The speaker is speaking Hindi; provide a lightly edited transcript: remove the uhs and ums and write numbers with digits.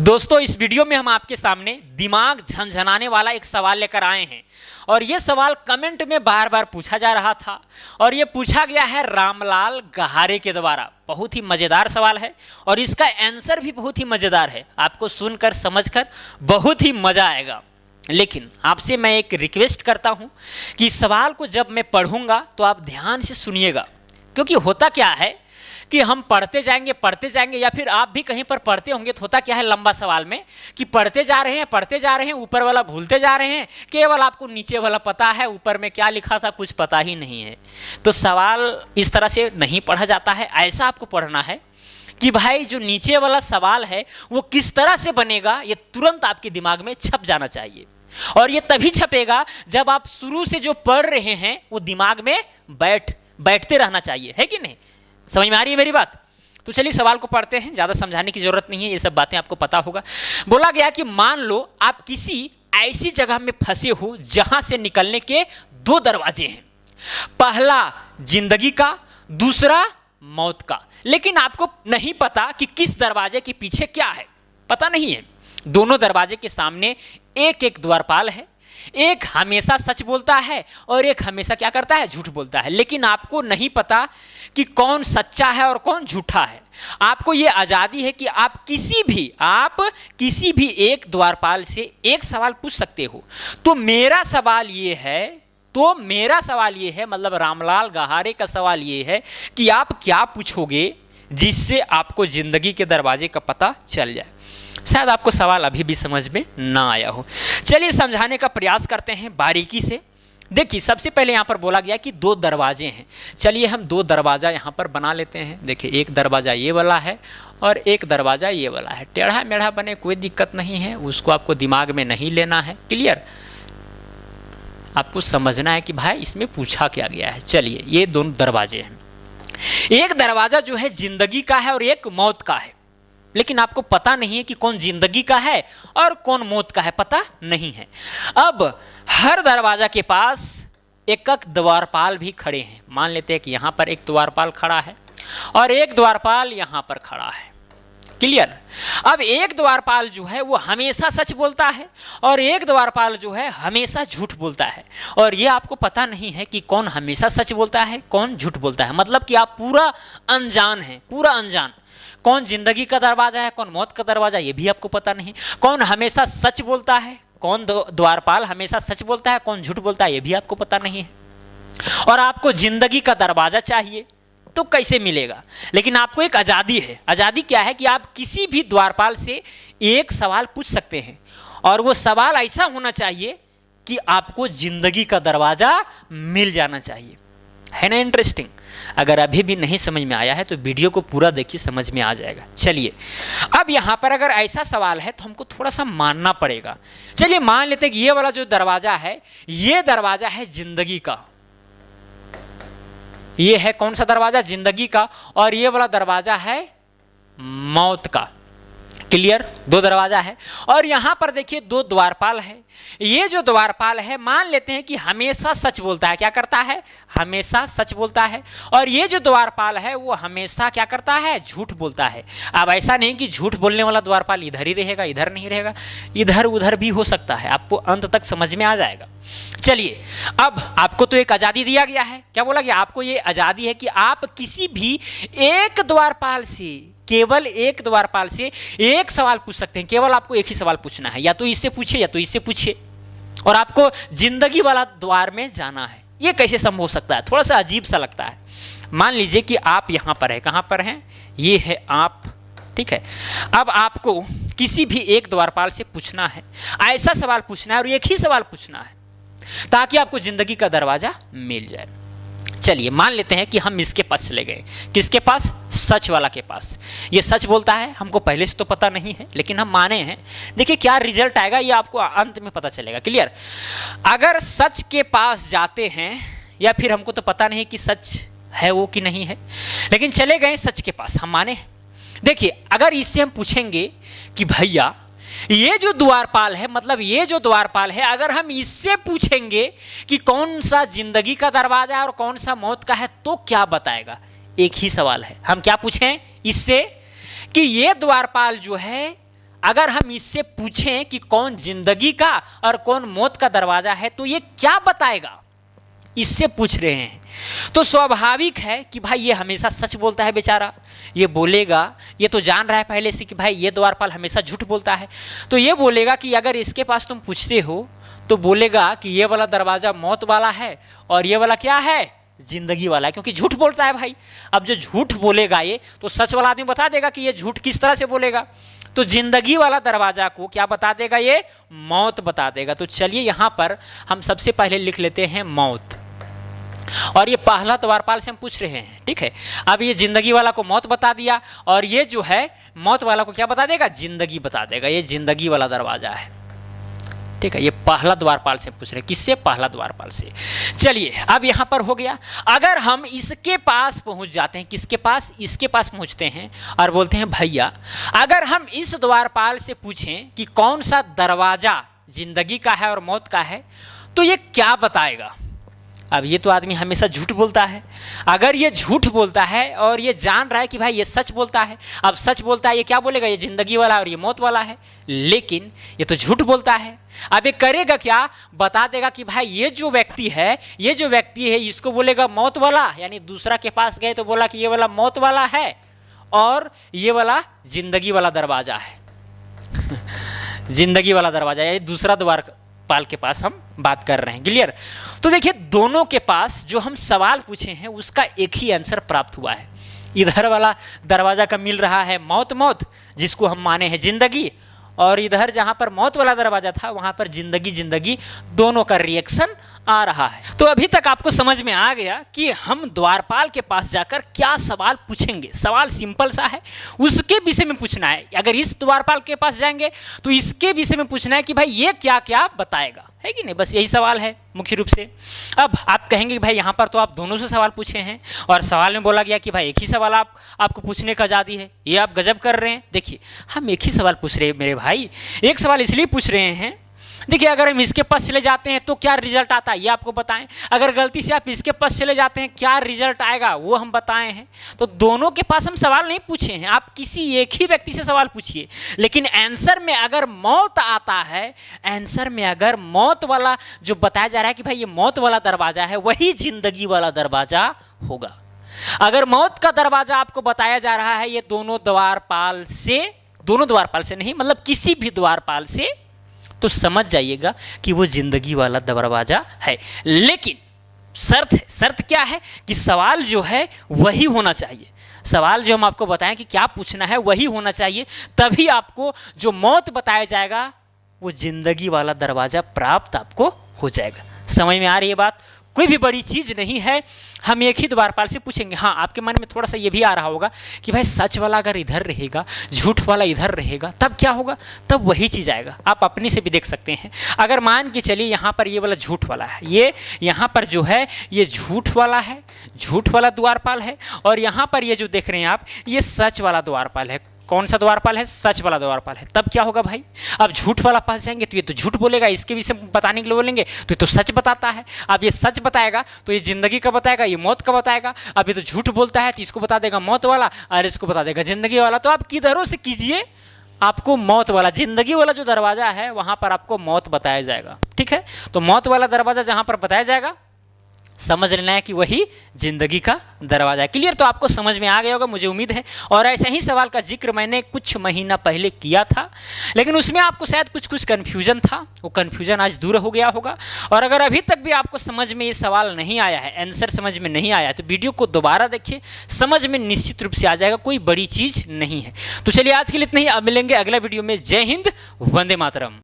दोस्तों, इस वीडियो में हम आपके सामने दिमाग झंझनाने वाला एक सवाल लेकर आए हैं और ये सवाल कमेंट में बार बार पूछा जा रहा था और ये पूछा गया है रामलाल गहारे के द्वारा। बहुत ही मज़ेदार सवाल है और इसका आंसर भी बहुत ही मज़ेदार है। आपको सुनकर समझकर बहुत ही मज़ा आएगा। लेकिन आपसे मैं एक रिक्वेस्ट करता हूँ कि इस सवाल को जब मैं पढ़ूँगा तो आप ध्यान से सुनिएगा, क्योंकि होता क्या है कि हम पढ़ते जाएंगे या फिर आप भी कहीं पर पढ़ते होंगे तो होता क्या है लंबा सवाल में कि पढ़ते जा रहे हैं, ऊपर वाला भूलते जा रहे हैं, केवल आपको नीचे वाला पता है, ऊपर में क्या लिखा था कुछ पता ही नहीं है। तो सवाल इस तरह से नहीं पढ़ा जाता है। ऐसा आपको पढ़ना है कि भाई जो नीचे वाला सवाल है वो किस तरह से बनेगा, ये तुरंत आपके दिमाग में छप जाना चाहिए। और ये तभी छपेगा जब आप शुरू से जो पढ़ रहे हैं वो दिमाग में बैठते रहना चाहिए, है कि नहीं? समझ में आ रही है मेरी बात? तो चलिए सवाल को पढ़ते हैं, ज़्यादा समझाने की जरूरत नहीं है, ये सब बातें आपको पता होगा। बोला गया कि मान लो आप किसी ऐसी जगह में फंसे हो जहां से निकलने के दो दरवाजे हैं, पहला जिंदगी का, दूसरा मौत का। लेकिन आपको नहीं पता कि किस दरवाजे के पीछे क्या है, पता नहीं है। दोनों दरवाजे के सामने एक एक द्वारपाल है, एक हमेशा सच बोलता है और एक हमेशा क्या करता है, झूठ बोलता है। लेकिन आपको नहीं पता कि कौन सच्चा है और कौन झूठा है। आपको ये आज़ादी है कि आप किसी भी एक द्वारपाल से एक सवाल पूछ सकते हो। तो मेरा सवाल ये है मतलब रामलाल गहारे का सवाल ये है कि आप क्या पूछोगे जिससे आपको जिंदगी के दरवाजे का पता चल जाए। शायद आपको सवाल अभी भी समझ में ना आया हो। चलिए समझाने का प्रयास करते हैं बारीकी से। देखिए, सबसे पहले यहाँ पर बोला गया कि दो दरवाजे हैं। चलिए हम दो दरवाज़ा यहाँ पर बना लेते हैं। देखिए, एक दरवाज़ा ये वाला है और एक दरवाज़ा ये वाला है। टेढ़ा मेढ़ा बने कोई दिक्कत नहीं है, उसको आपको दिमाग में नहीं लेना है। क्लियर? आपको समझना है कि भाई इसमें पूछा क्या गया है। चलिए, ये दोनों दरवाजे हैं। एक दरवाज़ा जो है जिंदगी का है और एक मौत का है। लेकिन आपको पता नहीं है कि कौन जिंदगी का है और कौन मौत का है, पता नहीं है। अब हर दरवाजा के पास एक एक द्वारपाल भी खड़े हैं। मान लेते हैं कि यहाँ पर एक द्वारपाल खड़ा है और एक द्वारपाल यहाँ पर खड़ा है। क्लियर? अब एक द्वारपाल जो है वो हमेशा सच बोलता है और एक द्वारपाल जो है हमेशा झूठ बोलता है। और ये आपको पता नहीं है कि कौन हमेशा सच बोलता है, कौन झूठ बोलता है। मतलब कि आप पूरा अनजान हैं, पूरा अनजान। कौन जिंदगी का दरवाजा है, कौन मौत का दरवाजा, ये भी आपको पता नहीं। कौन हमेशा सच बोलता है, कौन द्वारपाल हमेशा सच बोलता है, कौन झूठ बोलता है, ये भी आपको पता नहीं है। और आपको जिंदगी का दरवाजा चाहिए तो कैसे मिलेगा? लेकिन आपको एक आज़ादी है। आज़ादी क्या है कि आप किसी भी द्वारपाल से एक सवाल पूछ सकते हैं और वो सवाल ऐसा होना चाहिए कि आपको जिंदगी का दरवाजा मिल जाना चाहिए। है ना इंटरेस्टिंग? अगर अभी भी नहीं समझ में आया है तो वीडियो को पूरा देखिए, समझ में आ जाएगा। चलिए, अब यहाँ पर अगर ऐसा सवाल है तो हमको थोड़ा सा मानना पड़ेगा। चलिए मान लेते हैं कि ये वाला जो दरवाजा है ये दरवाजा है जिंदगी का। ये है कौन सा दरवाजा? जिंदगी का। और ये वाला दरवाजा है मौत का। क्लियर? दो दरवाजा है और यहाँ पर देखिए दो द्वारपाल है। ये जो द्वारपाल है मान लेते हैं कि हमेशा सच बोलता है। क्या करता है? हमेशा सच बोलता है। और ये जो द्वारपाल है वो हमेशा क्या करता है? झूठ बोलता है। अब ऐसा नहीं कि झूठ बोलने वाला द्वारपाल इधर ही रहेगा, इधर नहीं रहेगा, इधर उधर भी हो सकता है। आपको अंत तक समझ में आ जाएगा। चलिए, अब आपको तो एक आज़ादी दिया गया है। क्या बोला गया? आपको ये आज़ादी है कि आप किसी भी एक द्वारपाल से, केवल एक द्वारपाल से एक सवाल पूछ सकते हैं। केवल आपको एक ही सवाल पूछना है, या तो इससे पूछे या तो इससे पूछे, और आपको जिंदगी वाला द्वार में जाना है। ये कैसे संभव हो सकता है? थोड़ा सा अजीब सा लगता है। मान लीजिए कि आप यहाँ पर हैं। कहाँ पर हैं? ये है आप, ठीक है। अब आपको किसी भी एक द्वारपाल से पूछना है, ऐसा सवाल पूछना है और एक ही सवाल पूछना है ताकि आपको जिंदगी का दरवाजा मिल जाए। चलिए मान लेते हैं कि हम इसके पास चले गए। किसके पास? सच वाला के पास। ये सच बोलता है, हमको पहले से तो पता नहीं है लेकिन हम माने हैं। देखिए क्या रिजल्ट आएगा ये आपको अंत में पता चलेगा। क्लियर? अगर सच के पास जाते हैं, या फिर हमको तो पता नहीं कि सच है वो कि नहीं है, लेकिन चले गए सच के पास, हम माने। देखिए, अगर इससे हम पूछेंगे कि भैया ये जो द्वारपाल है, मतलब ये जो द्वारपाल है, अगर हम इससे पूछेंगे कि कौन सा जिंदगी का दरवाजा है और कौन सा मौत का है, तो क्या बताएगा? एक ही सवाल है। हम क्या पूछें इससे कि ये द्वारपाल जो है अगर हम इससे पूछें कि कौन जिंदगी का और कौन मौत का दरवाजा है तो ये क्या बताएगा, इससे पूछ रहे हैं। तो स्वाभाविक है कि भाई ये हमेशा सच बोलता है बेचारा, ये बोलेगा, ये तो जान रहा है पहले से कि भाई ये द्वारपाल हमेशा झूठ बोलता है। तो ये बोलेगा कि अगर इसके पास तुम पूछते हो तो बोलेगा कि ये वाला दरवाज़ा मौत वाला है और ये वाला क्या है, जिंदगी वाला है, क्योंकि झूठ बोलता है भाई। अब जो झूठ बोलेगा ये तो सच वाला आदमी बता देगा कि ये झूठ किस तरह से बोलेगा। तो जिंदगी वाला दरवाजा को क्या बता देगा, ये मौत बता देगा। तो चलिए यहाँ पर हम सबसे पहले लिख लेते हैं मौत, और ये पहला द्वारपाल से हम पूछ रहे हैं, ठीक है। अब ये जिंदगी वाला को मौत बता दिया और ये जो है मौत वाला को क्या बता देगा, जिंदगी बता देगा। ये जिंदगी वाला दरवाजा है, ठीक है। ये पहला द्वारपाल से पूछ रहे हैं, किससे, पहला द्वारपाल से। चलिए अब यहाँ पर हो गया। अगर हम इसके पास पहुँच जाते हैं, किसके पास, इसके पास पहुँचते हैं और बोलते हैं भैया अगर हम इस द्वारपाल से पूछें कि कौन सा दरवाज़ा जिंदगी का है और मौत का है तो ये क्या बताएगा। अब ये तो आदमी हमेशा झूठ बोलता है। अगर ये झूठ बोलता है और ये जान रहा है कि भाई ये सच बोलता है, अब सच बोलता है, ये क्या बोलेगा, ये जिंदगी वाला और ये मौत वाला है, लेकिन ये तो झूठ बोलता है। अब ये करेगा क्या, बता देगा कि भाई ये जो व्यक्ति है, ये जो व्यक्ति है इसको बोलेगा मौत वाला, यानी दूसरा के पास गए तो बोला कि ये वाला मौत वाला है और ये वाला जिंदगी वाला दरवाजा है। जिंदगी वाला दरवाजा, ये दूसरा द्वारपाल के पास हम बात कर रहे हैं, क्लियर। तो देखिए दोनों के पास जो हम सवाल पूछे हैं उसका एक ही आंसर प्राप्त हुआ है। इधर वाला दरवाजा का मिल रहा है मौत मौत, जिसको हम माने हैं जिंदगी, और इधर जहाँ पर मौत वाला दरवाजा था वहाँ पर जिंदगी जिंदगी, दोनों का रिएक्शन आ रहा है। तो अभी तक आपको समझ में आ गया कि हम द्वारपाल के पास जाकर क्या सवाल पूछेंगे। सवाल सिंपल सा है, उसके विषय में पूछना है। अगर इस द्वारपाल के पास जाएंगे तो इसके विषय में पूछना है कि भाई ये क्या क्या बताएगा, है कि नहीं, बस यही सवाल है मुख्य रूप से। अब आप कहेंगे कि भाई यहाँ पर तो आप दोनों से सवाल पूछे हैं और सवाल में बोला गया कि भाई एक ही सवाल आपको पूछने का आज़ादी है, ये आप गजब कर रहे हैं। देखिए हम एक ही सवाल पूछ रहे हैं मेरे भाई, एक सवाल इसलिए पूछ रहे हैं, देखिए अगर हम इसके पास चले जाते हैं तो क्या रिजल्ट आता है ये आपको बताएं, अगर गलती से आप इसके पास चले जाते हैं क्या रिजल्ट आएगा वो हम बताए हैं। तो दोनों के पास हम सवाल नहीं पूछे हैं, आप किसी एक ही व्यक्ति से सवाल पूछिए, लेकिन आंसर में अगर मौत आता है, आंसर में अगर मौत वाला जो बताया जा रहा है कि भाई ये मौत वाला दरवाजा है, वही जिंदगी वाला दरवाजा होगा। अगर मौत का दरवाजा आपको बताया जा रहा है ये दोनों द्वारपाल से नहीं, मतलब किसी भी द्वारपाल से, तो समझ जाइएगा कि वो जिंदगी वाला दरवाजा है। लेकिन शर्त क्या है कि सवाल जो है वही होना चाहिए। सवाल जो हम आपको बताएं कि क्या पूछना है वही होना चाहिए, तभी आपको जो मौत बताया जाएगा वो जिंदगी वाला दरवाजा प्राप्त आपको हो जाएगा। समझ में आ रही है बात, कोई भी बड़ी चीज़ नहीं है। हम एक ही द्वारपाल से पूछेंगे। हाँ, आपके मन में थोड़ा सा ये भी आ रहा होगा कि भाई सच वाला अगर इधर रहेगा, झूठ वाला इधर रहेगा, तब क्या होगा, तब वही चीज़ आएगा। आप अपने से भी देख सकते हैं। अगर मान के चलिए यहाँ पर ये वाला झूठ वाला है, ये यहाँ पर जो है ये झूठ वाला है, झूठ वाला द्वारपाल है, और यहाँ पर ये जो देख रहे हैं आप ये सच वाला द्वारपाल है। कौन सा द्वारपाल है, सच वाला द्वारपाल है। तब क्या होगा भाई, अब झूठ वाला पास जाएंगे तो ये तो झूठ बोलेगा, इसके विषय बताने के लिए बोलेंगे तो ये तो सच बताता है। अब ये सच बताएगा तो ये जिंदगी का बताएगा, ये मौत का बताएगा। अब ये तो झूठ बोलता है तो इसको बता देगा मौत वाला और इसको बता देगा जिंदगी वाला। तो आप किधरों से कीजिए, आपको मौत वाला, जिंदगी वाला जो दरवाजा है वहाँ पर आपको मौत बताया जाएगा, ठीक है। तो मौत वाला दरवाजा जहाँ पर बताया जाएगा समझ लेना है कि वही जिंदगी का दरवाजा है। क्लियर, तो आपको समझ में आ गया होगा मुझे उम्मीद है। और ऐसे ही सवाल का जिक्र मैंने कुछ महीना पहले किया था, लेकिन उसमें आपको शायद कुछ कन्फ्यूजन था, वो कन्फ्यूजन आज दूर हो गया होगा। और अगर अभी तक भी आपको समझ में ये सवाल नहीं आया है, आंसर समझ में नहीं आया, तो वीडियो को दोबारा देखिए, समझ में निश्चित रूप से आ जाएगा, कोई बड़ी चीज़ नहीं है। तो चलिए आज के लिए इतना ही, अब मिलेंगे अगला वीडियो में। जय हिंद, वंदे मातरम।